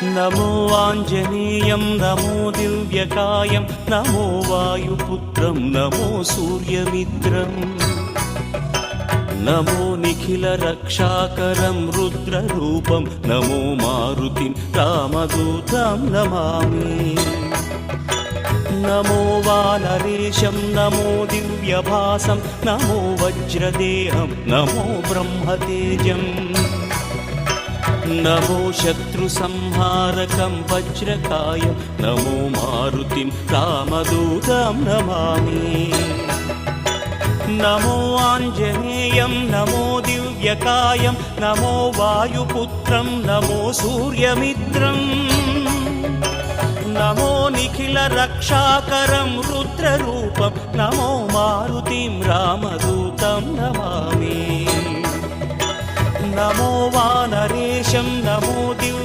नमो आञ्जनेयं नमो दिव्यकायं नमो वायुपुत्रं नमो सूर्यमित्रम् नमो निखिलरक्षाकरं रुद्ररूपं नमो मारुतिं रामदूतं Namami नमो वानरेशं नमो दिव्यभासं नमो वज्रदेहं नमो ब्रह्मतेजम् नमो शत्रुसंहारकं वज्रकायं नमो मारुतिं रामदूतं Namami नमो आञ्जनेयं नमो दिव्यकायं नमो वायुपुत्रं नमो सूर्यमित्रम् नमो निखिलरक्षाकरं रुद्ररूपं नमो मारुतिं रामदूतं Namami नमो वानरेशं नमो Divya